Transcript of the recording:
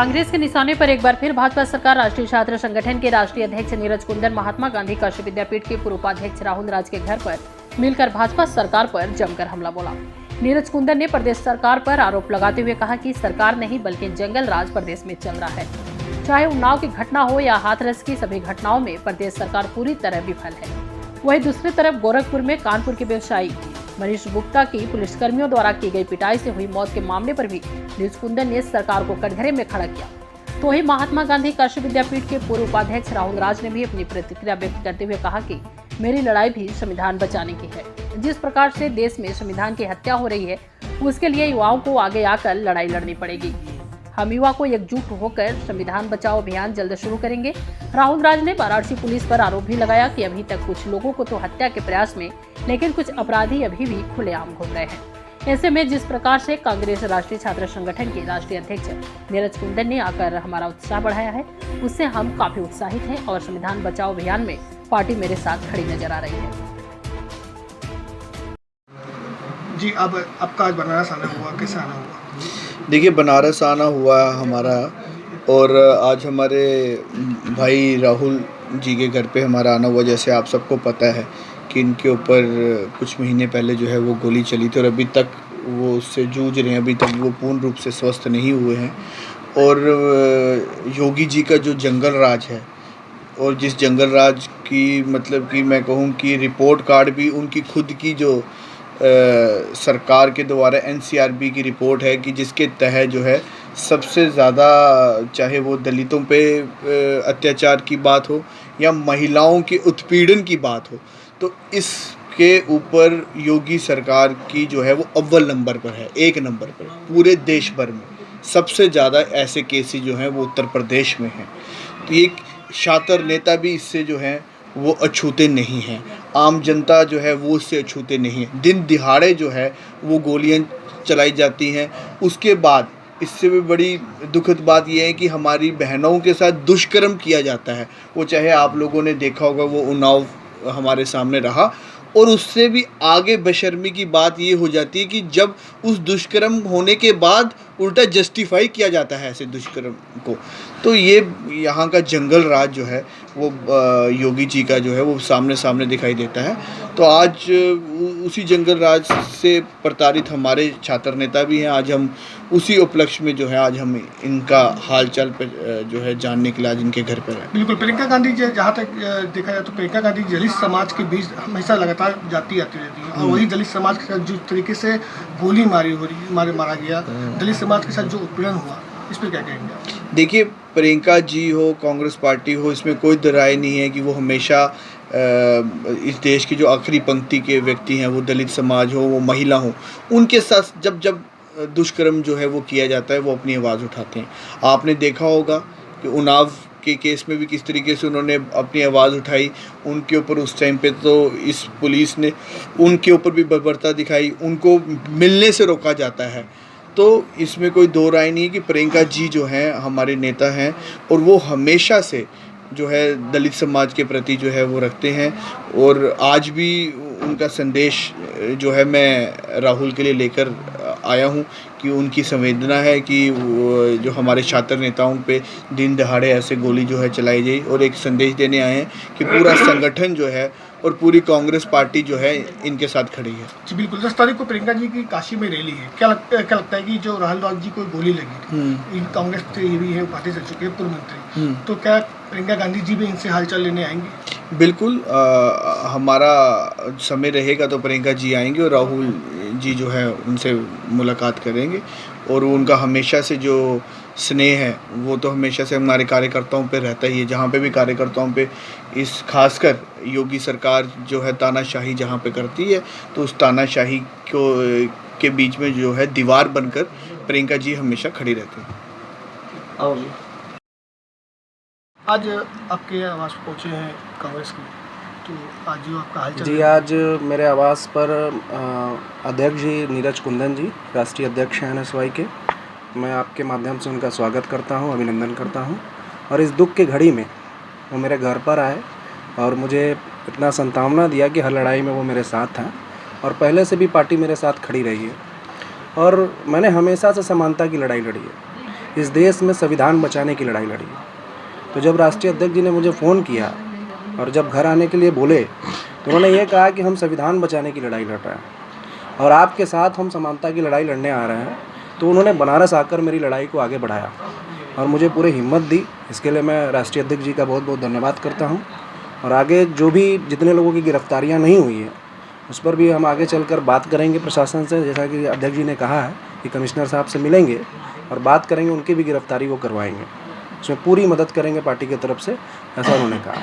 कांग्रेस के निशाने पर एक बार फिर भाजपा सरकार। राष्ट्रीय छात्र संगठन के राष्ट्रीय अध्यक्ष नीरज कुंदन महात्मा गांधी काशी विद्यापीठ के पूर्व उपाध्यक्ष राहुल राज के घर पर मिलकर भाजपा सरकार पर जमकर हमला बोला। नीरज कुंदन ने प्रदेश सरकार पर आरोप लगाते हुए कहा कि सरकार नहीं बल्कि जंगल राज प्रदेश में चल रहा है। चाहे उन्नाव की घटना हो या हाथरस की सभी घटनाओं में प्रदेश सरकार पूरी तरह विफल है। वहीं दूसरी तरफ गोरखपुर में कानपुर के व्यवसायी मनीष गुप्ता की पुलिसकर्मियों द्वारा की गई पिटाई से हुई मौत के मामले पर भी नीरज कुंदन ने सरकार को कटघरे में खड़ा किया। तो वही महात्मा गांधी काशी विद्यापीठ के पूर्व उपाध्यक्ष राहुल राज ने भी अपनी प्रतिक्रिया व्यक्त करते हुए कहा कि मेरी लड़ाई भी संविधान बचाने की है। जिस प्रकार से देश में संविधान की हत्या हो रही है उसके लिए युवाओं को आगे आकर लड़ाई लड़नी पड़ेगी। हम युवा को एकजुट होकर संविधान बचाओ अभियान जल्द शुरू करेंगे। राहुल राज ने वाराणसी पुलिस पर आरोप भी लगाया कि अभी तक कुछ लोगों को तो हत्या के प्रयास में, लेकिन कुछ अपराधी अभी भी खुलेआम घूम रहे हैं। ऐसे में जिस प्रकार से कांग्रेस राष्ट्रीय छात्र संगठन के राष्ट्रीय अध्यक्ष नीरज कुंदन ने आकर हमारा उत्साह बढ़ाया है, उससे हम काफी उत्साहित हैं और संविधान बचाओ अभियान में पार्टी मेरे साथ खड़ी नजर आ रही है। जी, अब आपका आज बनारस आना हुआ, कैसे आना हुआ? देखिए, बनारस आना हुआ हमारा, और आज हमारे भाई राहुल जी के घर पे हमारा आना हुआ। जैसे आप सबको पता है कि इनके ऊपर कुछ महीने पहले जो है वो गोली चली थी और अभी तक वो उससे जूझ रहे हैं, अभी तक वो पूर्ण रूप से स्वस्थ नहीं हुए हैं। और योगी जी का जो जंगल राज है, और जिस जंगल राज की मतलब कि मैं कहूँ कि रिपोर्ट कार्ड भी उनकी खुद की जो सरकार के द्वारा NCRB की रिपोर्ट है कि जिसके तहत जो है सबसे ज़्यादा, चाहे वो दलितों पे अत्याचार की बात हो या महिलाओं के उत्पीड़न की बात हो, तो इसके ऊपर योगी सरकार की जो है वो अव्वल नंबर पर है, 1 नंबर पर पूरे देश भर में। सबसे ज़्यादा ऐसे केसेस जो हैं वो उत्तर प्रदेश में हैं। तो एक शातिर नेता भी इससे जो है वो अछूते नहीं हैं, आम जनता जो है वो उससे अछूते नहीं है। दिन दिहाड़े जो है वो गोलियां चलाई जाती हैं। उसके बाद इससे भी बड़ी दुखद बात यह है कि हमारी बहनों के साथ दुष्कर्म किया जाता है। वो चाहे आप लोगों ने देखा होगा, वो उन्नाव हमारे सामने रहा। और उससे भी आगे बेशर्मी की बात ये हो जाती है कि जब उस दुष्कर्म होने के बाद उल्टा जस्टिफाई किया जाता है ऐसे दुष्कर्म को। तो ये यहाँ का जंगल राज जो है वो योगी जी का जो है वो सामने दिखाई देता है। तो आज उसी जंगल राज से प्रताड़ित हमारे छात्र नेता भी हैं। आज हम उसी उपलक्ष्य में जो है आज हम इनका हालचाल पे जो है जानने के लिए आज इनके घर पर आए। बिल्कुल, प्रियंका गांधी जी, जहाँ तक देखा जाए तो प्रियंका गांधी दलित समाज के बीच हमेशा लगातार जाती रहती है, और वही दलित समाज के साथ जिस तरीके से गोली मारा गया, दलित समाज के साथ जो उत्पीड़न हुआ, इस पर क्या कहेंगे? देखिए, प्रियंका जी हो, कांग्रेस पार्टी हो, इसमें कोई दराय नहीं है कि वो हमेशा इस देश की जो आखिरी पंक्ति के व्यक्ति हैं, वो दलित समाज हो, वो महिला हो, उनके साथ जब दुष्कर्म जो है वो किया जाता है वो अपनी आवाज़ उठाते हैं। आपने देखा होगा कि उन्नाव के केस में भी किस तरीके से उन्होंने अपनी आवाज़ उठाई। उनके ऊपर उस टाइम पे तो इस पुलिस ने उनके ऊपर भी बर्बरता दिखाई, उनको मिलने से रोका जाता है। तो इसमें कोई दो राय नहीं है कि प्रियंका जी जो हैं हमारे नेता हैं, और वो हमेशा से जो है दलित समाज के प्रति जो है वो रखते हैं। और आज भी उनका संदेश जो है मैं राहुल के लिए लेकर आया हूँ कि उनकी संवेदना है कि जो हमारे छात्र नेताओं पे दिन दहाड़े ऐसे गोली जो है चलाई गई, और एक संदेश देने आए हैं कि पूरा संगठन जो है और पूरी कांग्रेस पार्टी जो है इनके साथ खड़ी है। जी बिल्कुल, 10 तारीख को प्रियंका जी की काशी में रैली है। क्या लगता है कि जो राहुल राज जी को गोली लगी थी, कांग्रेस से ये भी है, पार्टी चल चुके हैं पूर्व मंत्री, तो क्या प्रियंका गांधी जी भी इनसे हालचाल लेने आएंगे? बिल्कुल, हमारा समय रहेगा तो प्रियंका जी आएंगे और राहुल जी जो है उनसे मुलाकात करेंगे। और उनका हमेशा से जो स्नेह है वो तो हमेशा से हमारे कार्यकर्ताओं पे रहता ही है। जहाँ पे भी कार्यकर्ताओं पे इस खासकर योगी सरकार जो है तानाशाही जहाँ पे करती है, तो उस तानाशाही को के बीच में जो है दीवार बनकर प्रियंका जी हमेशा खड़ी रहती हैं। और आज आपके आवास पहुँचे हैं कांग्रेस के, तो आज जो आपका हालचाल? जी, आज मेरे आवास पर अध्यक्ष जी नीरज कुंदन जी, राष्ट्रीय अध्यक्ष हैं NSY के, मैं आपके माध्यम से उनका स्वागत करता हूं, अभिनंदन करता हूं। और इस दुख के घड़ी में वो मेरे घर पर आए और मुझे इतना सांत्वना दिया कि हर लड़ाई में वो मेरे साथ था, और पहले से भी पार्टी मेरे साथ खड़ी रही है। और मैंने हमेशा से समानता की लड़ाई लड़ी है। इस देश में संविधान बचाने की लड़ाई लड़ी। तो जब राष्ट्रीय अध्यक्ष जी ने मुझे फ़ोन किया और जब घर आने के लिए बोले तो उन्होंने ये कहा कि हम संविधान बचाने की लड़ाई लड़ रहे हैं और आपके साथ हम समानता की लड़ाई लड़ने आ रहे हैं। तो उन्होंने बनारस आकर मेरी लड़ाई को आगे बढ़ाया और मुझे पूरी हिम्मत दी। इसके लिए मैं राष्ट्रीय अध्यक्ष जी का बहुत बहुत धन्यवाद करता हूँ। और आगे जो भी जितने लोगों की गिरफ्तारियाँ नहीं हुई हैं उस पर भी हम आगे चलकर बात करेंगे प्रशासन से, जैसा कि अध्यक्ष जी ने कहा है कि कमिश्नर साहब से मिलेंगे और बात करेंगे, उनकी भी गिरफ्तारी वो करवाएंगे। उसमें पूरी मदद करेंगे पार्टी की तरफ से, ऐसा उन्होंने कहा।